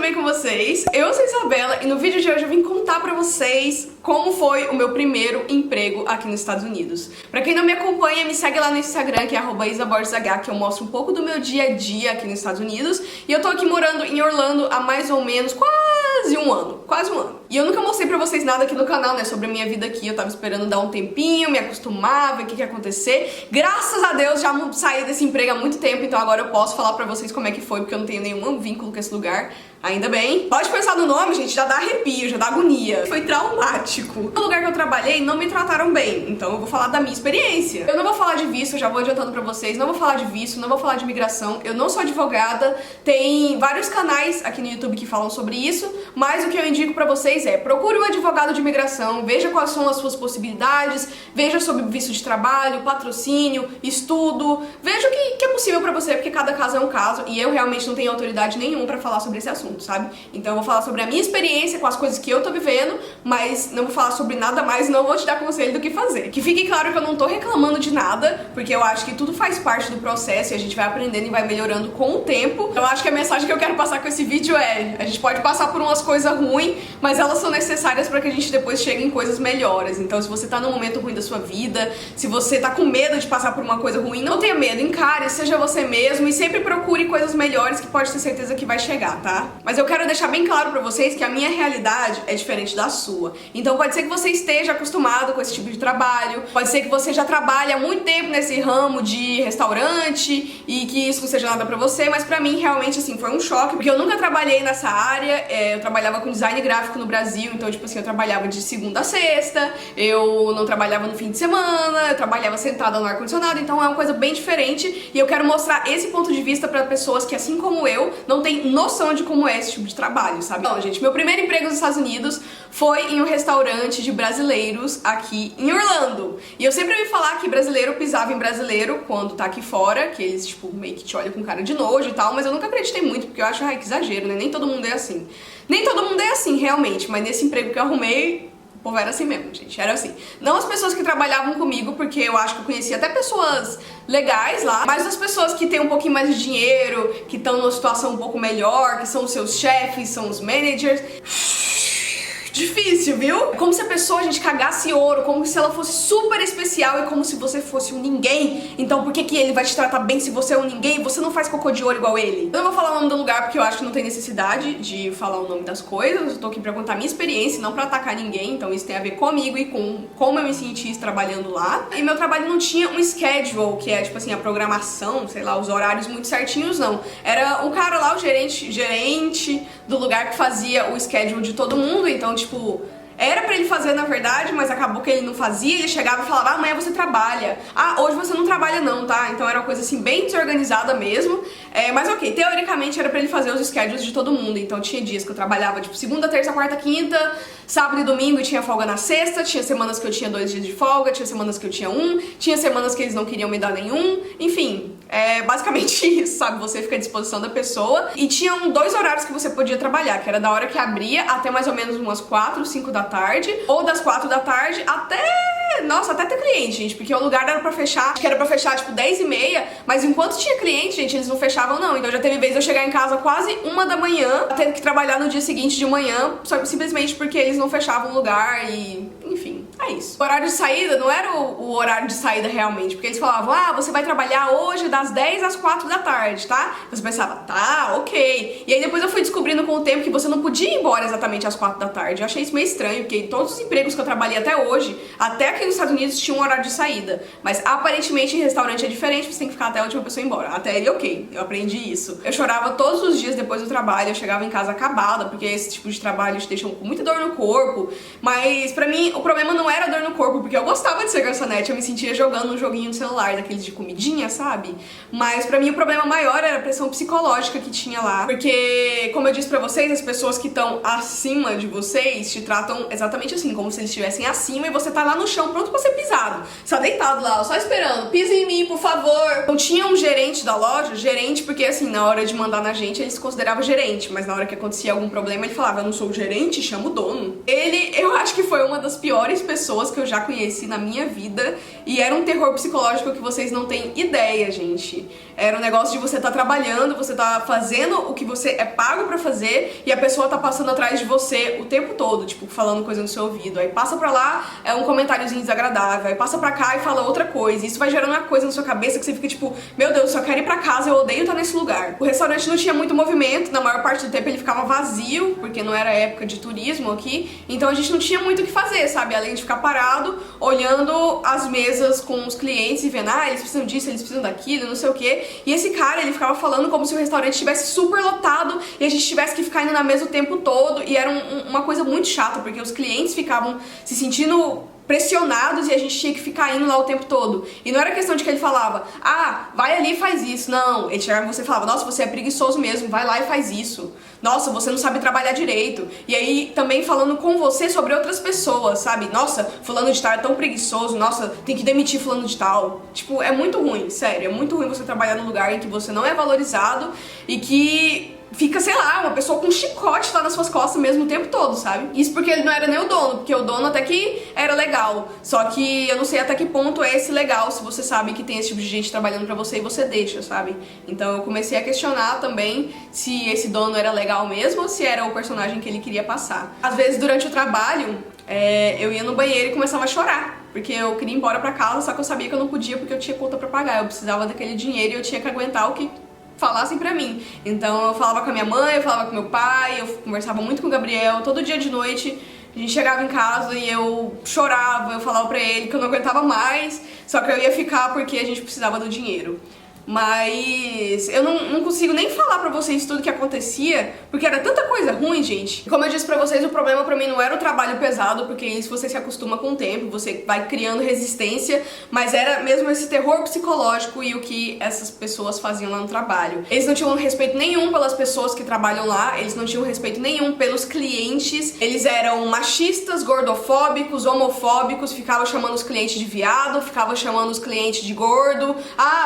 bem com vocês? Eu sou Isabela e no vídeo de hoje eu vim contar pra vocês como foi o meu primeiro emprego aqui nos Estados Unidos. Pra quem não me acompanha, me segue lá no Instagram, que é @isaborgsh, que eu mostro um pouco do meu dia a dia aqui nos Estados Unidos. E eu tô aqui morando em Orlando há mais ou menos quase um ano. E eu nunca mostrei pra vocês nada aqui no canal, né, sobre a minha vida aqui. Eu tava esperando dar um tempinho, me acostumar, ver o que ia acontecer. Graças a Deus já saí desse emprego há muito tempo, então agora eu posso falar pra vocês como é que foi, porque eu não tenho nenhum vínculo com esse lugar. Ainda bem. Pode pensar no nome, gente, já dá arrepio, já dá agonia. Foi traumático. No lugar que eu trabalhei, não me trataram bem, então eu vou falar da minha experiência. Eu não vou falar de visto, eu já vou adiantando pra vocês, não vou falar de visto, não vou falar de imigração, eu não sou advogada, tem vários canais aqui no YouTube que falam sobre isso, mas o que eu indico pra vocês é, procure um advogado de imigração, veja quais são as suas possibilidades, veja sobre visto de trabalho, patrocínio, estudo, veja o que é possível pra você, porque cada caso é um caso, e eu realmente não tenho autoridade nenhuma pra falar sobre esse assunto, sabe? Então eu vou falar sobre a minha experiência com as coisas que eu tô vivendo, mas não vou falar sobre nada mais, não vou te dar conselho do que fazer. Que fique claro que eu não tô reclamando de nada, porque eu acho que tudo faz parte do processo e a gente vai aprendendo e vai melhorando com o tempo. Eu acho que a mensagem que eu quero passar com esse vídeo é: a gente pode passar por umas coisas ruins, mas elas são necessárias pra que a gente depois chegue em coisas melhores. Então se você tá num momento ruim da sua vida, se você tá com medo de passar por uma coisa ruim, não tenha medo, encare, seja você mesmo e sempre procure coisas melhores que pode ter certeza que vai chegar, tá? Mas eu quero deixar bem claro pra vocês que a minha realidade é diferente da sua. Então pode ser que você esteja acostumado com esse tipo de trabalho, pode ser que você já trabalhe há muito tempo nesse ramo de restaurante e que isso não seja nada pra você, mas pra mim realmente assim foi um choque, porque eu nunca trabalhei nessa área, eu trabalhava com design gráfico no Brasil, então tipo assim, eu trabalhava de segunda a sexta, eu não trabalhava no fim de semana, eu trabalhava sentada no ar-condicionado, então é uma coisa bem diferente e eu quero mostrar esse ponto de vista pra pessoas que, assim como eu, não têm noção de como é esse tipo de trabalho, sabe? Então, gente, meu primeiro emprego nos Estados Unidos foi em um restaurante de brasileiros aqui em Orlando. E eu sempre ouvi falar que brasileiro pisava em brasileiro quando tá aqui fora, que eles, tipo, meio que te olham com cara de nojo e tal, mas eu nunca acreditei muito, porque eu acho, ai, que exagero, né? Nem todo mundo é assim. Nem todo mundo é assim, realmente, mas nesse emprego que eu arrumei, o povo era assim mesmo, gente, era assim. Não as pessoas que trabalhavam comigo, porque eu acho que eu conhecia até pessoas legais lá, mas as pessoas que têm um pouquinho mais de dinheiro, que estão numa situação um pouco melhor, que são os seus chefes, são os managers. Difícil, viu? Como se a pessoa, gente, cagasse ouro, como se ela fosse super especial e como se você fosse um ninguém. Então por que que ele vai te tratar bem se você é um ninguém? Você não faz cocô de ouro igual ele. Eu não vou falar o nome do lugar porque eu acho que não tem necessidade de falar o nome das coisas. Eu tô aqui pra contar minha experiência, não pra atacar ninguém. Então isso tem a ver comigo e com como eu me senti trabalhando lá. E meu trabalho não tinha um schedule, que é tipo assim, a programação, sei lá, os horários muito certinhos, não. Era um cara lá, o gerente do lugar que fazia o schedule de todo mundo, então tipo, era pra ele fazer na verdade, mas acabou que ele não fazia, ele chegava e falava: ah, amanhã você trabalha, ah, hoje você não trabalha não, tá? Então era uma coisa assim, bem desorganizada mesmo, mas ok, teoricamente era pra ele fazer os schedules de todo mundo, então tinha dias que eu trabalhava tipo segunda, terça, quarta, quinta, sábado e domingo e tinha folga na sexta, tinha semanas que eu tinha 2 dias de folga, tinha semanas que eu tinha 1, tinha semanas que eles não queriam me dar nenhum, enfim, é basicamente isso, sabe? Você fica à disposição da pessoa. E tinham 2 horários que você podia trabalhar, que era da hora que abria até mais ou menos umas 4, 5 da tarde, ou das 4 da tarde até... Nossa, até ter cliente, gente, porque o lugar era pra fechar, acho que era pra fechar tipo 10h30, mas enquanto tinha cliente, gente, eles não fechavam não. Então já teve vez eu chegar em casa quase 1 da manhã, tendo que trabalhar no dia seguinte de manhã, só simplesmente porque eles não fechavam o lugar e... enfim, é isso. O horário de saída não era o horário de saída realmente, porque eles falavam: ah, você vai trabalhar hoje das 10 às 4 da tarde, tá? Você pensava: tá, ok. E aí depois eu fui descobrindo com o tempo que você não podia ir embora exatamente às 4 da tarde. Eu achei isso meio estranho, porque todos os empregos que eu trabalhei até hoje, até aqui nos Estados Unidos, tinha um horário de saída. Mas aparentemente em restaurante é diferente, você tem que ficar até a última pessoa ir embora. Até ele, ok, eu aprendi isso. Eu chorava todos os dias depois do trabalho, eu chegava em casa acabada, porque esse tipo de trabalho te deixa com muita dor no corpo. Mas pra mim, o problema não era dor no corpo, porque eu gostava de ser garçonete, eu me sentia jogando um joguinho no celular, daqueles de comidinha, sabe? Mas pra mim o problema maior era a pressão psicológica que tinha lá, porque, como eu disse pra vocês, as pessoas que estão acima de vocês te tratam exatamente assim, como se eles estivessem acima e você tá lá no chão pronto pra ser pisado. Você tá deitado lá, só esperando: pisa em mim, por favor. Então tinha um gerente da loja, gerente porque assim, na hora de mandar na gente, ele se considerava gerente, mas na hora que acontecia algum problema, ele falava: eu não sou o gerente, chama o dono. Ele, eu acho que foi uma das piores pessoas que eu já conheci na minha vida, e era um terror psicológico que vocês não têm ideia, gente. Era um negócio de você tá trabalhando, você tá fazendo o que você é pago pago pra fazer e a pessoa tá passando atrás de você o tempo todo, tipo, falando coisa no seu ouvido. Aí passa pra lá, é um comentáriozinho desagradável, aí passa pra cá e fala outra coisa. Isso vai gerando uma coisa na sua cabeça que você fica tipo, meu Deus, só quero ir pra casa, eu odeio estar nesse lugar. O restaurante não tinha muito movimento, na maior parte do tempo ele ficava vazio, porque não era época de turismo aqui, então a gente não tinha muito o que fazer, sabe? Além de ficar parado, olhando as mesas com os clientes e vendo, eles precisam disso, eles precisam daquilo, não sei o quê. E esse cara, ele ficava falando como se o restaurante estivesse super lotado e a gente tivesse que ficar indo na mesa o tempo todo, e era uma coisa muito chata, porque os clientes ficavam se sentindo pressionados e a gente tinha que ficar indo lá o tempo todo. E não era questão de que ele falava, vai ali e faz isso. Não, ele chegava e você falava, nossa, você é preguiçoso mesmo, vai lá e faz isso. Nossa, você não sabe trabalhar direito. E aí também falando com você sobre outras pessoas, sabe? Nossa, fulano de tal é tão preguiçoso, nossa, tem que demitir fulano de tal. Tipo, é muito ruim, sério, é muito ruim você trabalhar num lugar em que você não é valorizado e que fica, sei lá, uma pessoa com um chicote lá nas suas costas mesmo o tempo todo, sabe? Isso porque ele não era nem o dono, porque o dono até que era legal. Só que eu não sei até que ponto é esse legal, se você sabe que tem esse tipo de gente trabalhando pra você e você deixa, sabe? Então eu comecei a questionar também se esse dono era legal mesmo ou se era o personagem que ele queria passar. Às vezes durante o trabalho, eu ia no banheiro e começava a chorar, porque eu queria ir embora pra casa, só que eu sabia que eu não podia porque eu tinha conta pra pagar. Eu precisava daquele dinheiro e eu tinha que aguentar o que falassem pra mim. Então eu falava com a minha mãe, eu falava com meu pai, eu conversava muito com o Gabriel, todo dia de noite a gente chegava em casa e eu chorava, eu falava pra ele que eu não aguentava mais, só que eu ia ficar porque a gente precisava do dinheiro. Mas eu não consigo nem falar pra vocês tudo que acontecia, porque era tanta coisa ruim, gente. Como eu disse pra vocês, o problema pra mim não era o trabalho pesado, porque isso você se acostuma com o tempo, você vai criando resistência, mas era mesmo esse terror psicológico e o que essas pessoas faziam lá no trabalho. Eles não tinham respeito nenhum pelas pessoas que trabalham lá, eles não tinham respeito nenhum pelos clientes, eles eram machistas, gordofóbicos, homofóbicos, ficavam chamando os clientes de viado, ficavam chamando os clientes de gordo,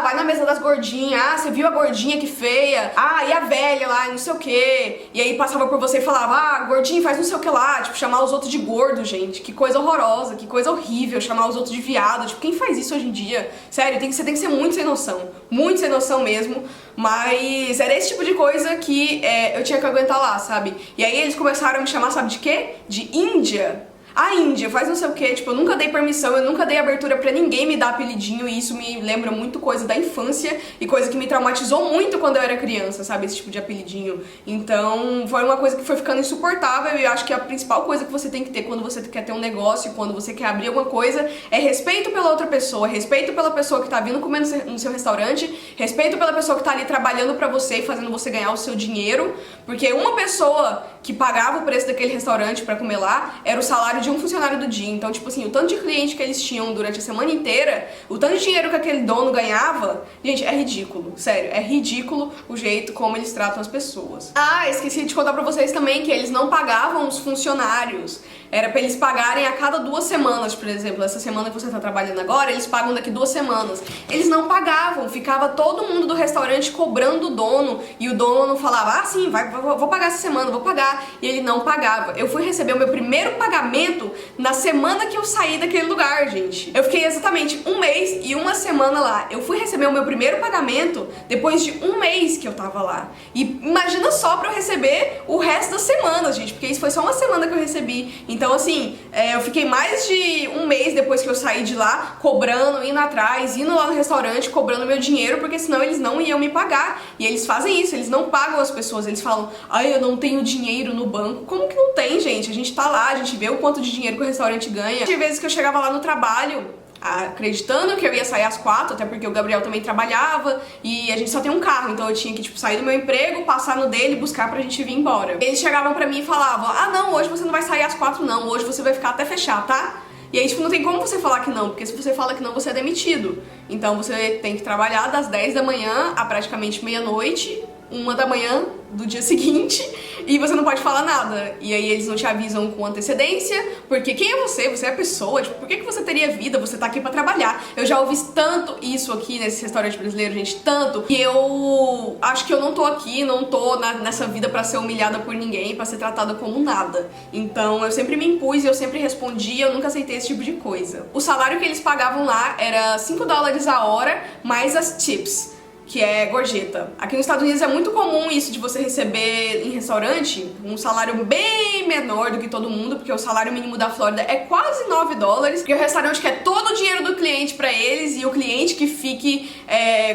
vai na mesa das gordinha, você viu a gordinha que feia, e a velha lá, não sei o que. E aí passava por você e falava, gordinho faz não sei o que lá, tipo, chamar os outros de gordo, gente, que coisa horrorosa, que coisa horrível, chamar os outros de viado, tipo, quem faz isso hoje em dia? Sério, você tem que ser muito sem noção mesmo, mas era esse tipo de coisa que eu tinha que aguentar lá, sabe? E aí eles começaram a me chamar, sabe de quê? De Índia. A Índia, faz não sei o que, tipo, eu nunca dei permissão, eu nunca dei abertura pra ninguém me dar apelidinho, e isso me lembra muito coisa da infância e coisa que me traumatizou muito quando eu era criança, sabe, esse tipo de apelidinho. Então, foi uma coisa que foi ficando insuportável, e eu acho que a principal coisa que você tem que ter quando você quer ter um negócio, quando você quer abrir alguma coisa, é respeito pela outra pessoa, respeito pela pessoa que tá vindo comer no seu restaurante, respeito pela pessoa que tá ali trabalhando pra você e fazendo você ganhar o seu dinheiro, porque uma pessoa que pagava o preço daquele restaurante pra comer lá era o salário de um funcionário do dia. Então, tipo assim, o tanto de cliente que eles tinham durante a semana inteira, o tanto de dinheiro que aquele dono ganhava, gente, é ridículo. Sério, é ridículo o jeito como eles tratam as pessoas. Esqueci de contar pra vocês também que eles não pagavam os funcionários. Era pra eles pagarem a cada 2 semanas, por exemplo. Essa semana que você tá trabalhando agora, eles pagam daqui 2 semanas. Eles não pagavam, ficava todo mundo do restaurante cobrando o dono, e o dono falava, sim, vou pagar essa semana, vou pagar. E ele não pagava. Eu fui receber o meu primeiro pagamento na semana que eu saí daquele lugar, gente. Eu fiquei exatamente 1 mês e 1 semana lá. Eu fui receber o meu primeiro pagamento depois de 1 mês que eu tava lá. E imagina só pra eu receber o resto das semanas, gente, porque isso foi só 1 semana que eu recebi. Então, assim, eu fiquei mais de 1 mês depois que eu saí de lá, cobrando, indo atrás, indo lá no restaurante, cobrando meu dinheiro, porque senão eles não iam me pagar. E eles fazem isso, eles não pagam as pessoas, eles falam, eu não tenho dinheiro no banco. Como que não tem, gente? A gente tá lá, a gente vê o quanto de dinheiro que o restaurante ganha. Tinha vezes que eu chegava lá no trabalho, acreditando que eu ia sair às 4, até porque o Gabriel também trabalhava e a gente só tem um carro, então eu tinha que, tipo, sair do meu emprego, passar no dele, buscar pra gente vir embora. Eles chegavam pra mim e falavam, não, hoje você não vai sair às 4 não, hoje você vai ficar até fechar, tá? E aí, tipo, não tem como você falar que não, porque se você fala que não, você é demitido. Então você tem que trabalhar das 10 da manhã a praticamente meia-noite, 1 da manhã do dia seguinte, e você não pode falar nada. E aí eles não te avisam com antecedência, porque quem é você? Você é a pessoa, tipo, por que você teria vida? Você tá aqui pra trabalhar. Eu já ouvi tanto isso aqui nesse restaurante brasileiro, gente, tanto, que eu acho que eu não tô aqui, não tô nessa vida pra ser humilhada por ninguém, pra ser tratada como nada. Então eu sempre me impus e eu sempre respondi, eu nunca aceitei esse tipo de coisa. O salário que eles pagavam lá era $5 a hora, mais as tips. que é gorjeta. Aqui nos Estados Unidos é muito comum isso de você receber em restaurante um salário bem menor do que todo mundo, porque o salário mínimo da Flórida é quase $9, porque o restaurante quer todo o dinheiro do cliente pra eles e o cliente que fique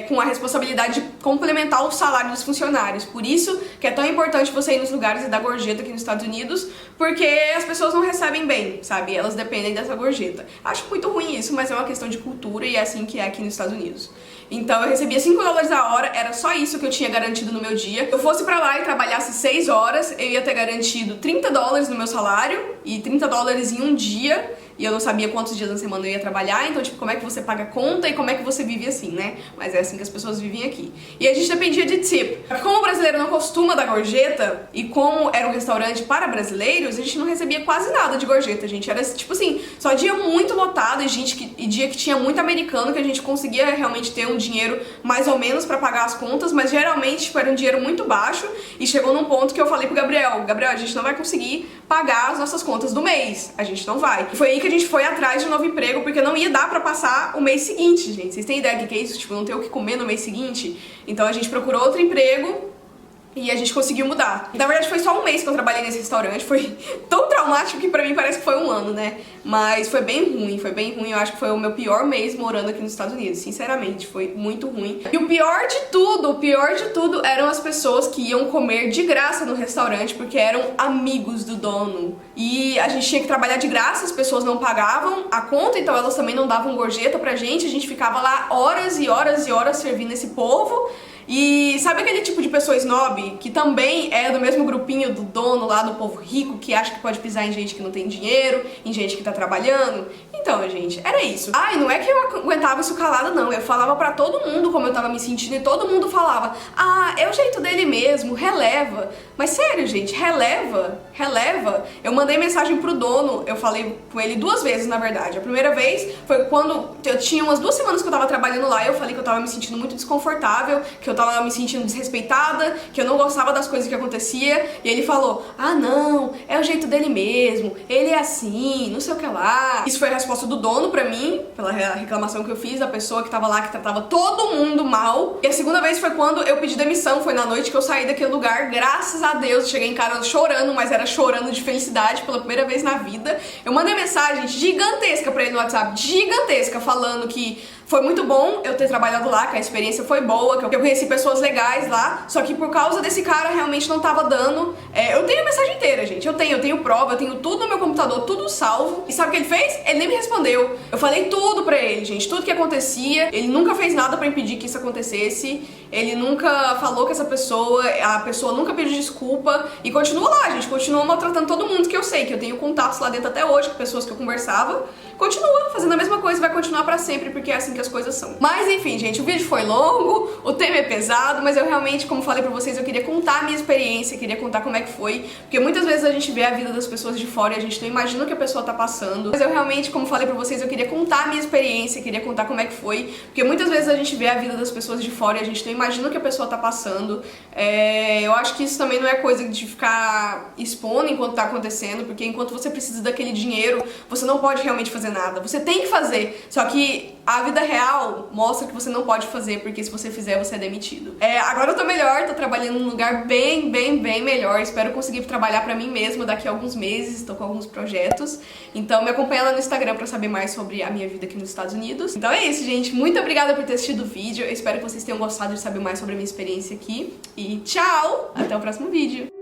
com a responsabilidade de complementar o salário dos funcionários. Por isso que é tão importante você ir nos lugares e dar gorjeta aqui nos Estados Unidos, porque as pessoas não recebem bem, sabe? Elas dependem dessa gorjeta. Acho muito ruim isso, mas é uma questão de cultura e é assim que é aqui nos Estados Unidos. Então eu recebia $5 a hora, era só isso que eu tinha garantido no meu dia. Se eu fosse pra lá e trabalhasse 6 horas, eu ia ter garantido $30 no meu salário e $30 em um dia. E eu não sabia quantos dias na semana eu ia trabalhar, então, tipo, como é que você paga conta e como é que você vive assim, né? Mas é assim que as pessoas vivem aqui. E a gente dependia de tip. Como o brasileiro não costuma dar gorjeta, e como era um restaurante para brasileiros, a gente não recebia quase nada de gorjeta, gente. Era, tipo assim, só dia muito lotado e dia que tinha muito americano, que a gente conseguia realmente ter um dinheiro mais ou menos pra pagar as contas, mas geralmente, tipo, era um dinheiro muito baixo, e chegou num ponto que eu falei pro Gabriel, a gente não vai conseguir pagar as nossas contas do mês. A gente não vai. E foi aí que a gente foi atrás de um novo emprego, porque não ia dar pra passar o mês seguinte, gente. Vocês têm ideia do que é isso? Tipo, não ter o que comer no mês seguinte? Então a gente procurou outro emprego e a gente conseguiu mudar. Na verdade foi só um mês que eu trabalhei nesse restaurante, foi tão traumático que pra mim parece que foi um ano, né? Mas foi bem ruim, eu acho que foi o meu pior mês morando aqui nos Estados Unidos, sinceramente, foi muito ruim. E o pior de tudo eram as pessoas que iam comer de graça no restaurante, porque eram amigos do dono. E a gente tinha que trabalhar de graça, as pessoas não pagavam a conta, então elas também não davam gorjeta pra gente, a gente ficava lá horas e horas e horas servindo esse povo. E sabe aquele tipo de pessoa snob, que também é do mesmo grupinho do dono lá, do povo rico, que acha que pode pisar em gente que não tem dinheiro, em gente que tá trabalhando? Então, gente, era isso. Ai, não é que eu aguentava isso calada, não. Eu falava pra todo mundo como eu tava me sentindo e todo mundo falava: ah, é o jeito dele mesmo, releva. Mas sério, gente, releva. Eu mandei mensagem pro dono, eu falei com ele 2 vezes, na verdade. A primeira vez foi quando eu tinha umas 2 semanas que eu tava trabalhando lá e eu falei que eu tava me sentindo muito desconfortável, que eu tava me sentindo desrespeitada, que eu não gostava das coisas que acontecia. E ele falou: ah, não, é o jeito dele mesmo, ele é assim, não sei o que lá. Isso foi a resposta do dono pra mim, pela reclamação que eu fiz da pessoa que tava lá, que tratava todo mundo mal. E a segunda vez foi quando eu pedi demissão, foi na noite que eu saí daquele lugar, graças a Deus. Cheguei em casa chorando, mas era chorando de felicidade pela primeira vez na vida. Eu mandei mensagem gigantesca pra ele no WhatsApp, gigantesca, falando que foi muito bom eu ter trabalhado lá, que a experiência foi boa, que eu conheci pessoas legais lá, só que por causa desse cara realmente não tava dando. Eu tenho a mensagem inteira, gente, eu tenho prova, eu tenho tudo no meu computador, tudo salvo. E sabe o que ele fez? Ele nem me respondeu. Eu falei tudo pra ele, gente, tudo que acontecia. Ele nunca fez nada pra impedir que isso acontecesse. Ele nunca falou com essa pessoa, a pessoa nunca pediu desculpa. E continua lá, gente, continua maltratando todo mundo que eu sei, que eu tenho contatos lá dentro até hoje com pessoas que eu conversava. Continua fazendo a mesma coisa, vai continuar pra sempre, porque é assim que as coisas são. Mas enfim, gente, o vídeo foi longo, o tema é pesado, mas eu realmente, como falei pra vocês, eu queria contar a minha experiência, queria contar como é que foi, porque muitas vezes a gente vê a vida das pessoas de fora e a gente não imagina o que a pessoa tá passando. Mas eu realmente, como falei pra vocês, eu queria contar a minha experiência, queria contar como é que foi, porque muitas vezes a gente vê a vida das pessoas de fora e a gente não imagina o que a pessoa tá passando. Eu acho que isso também não é coisa de ficar expondo enquanto tá acontecendo, porque enquanto você precisa daquele dinheiro, você não pode realmente fazer nada. Você tem que fazer, só que a vida real mostra que você não pode fazer, porque se você fizer, você é demitido. Agora eu tô melhor, tô trabalhando num lugar bem melhor. Espero conseguir trabalhar pra mim mesma daqui a alguns meses, tô com alguns projetos. Então me acompanha lá no Instagram pra saber mais sobre a minha vida aqui nos Estados Unidos. Então é isso, gente. Muito obrigada por ter assistido o vídeo. Eu espero que vocês tenham gostado de saber mais sobre a minha experiência aqui. E tchau! Até o próximo vídeo.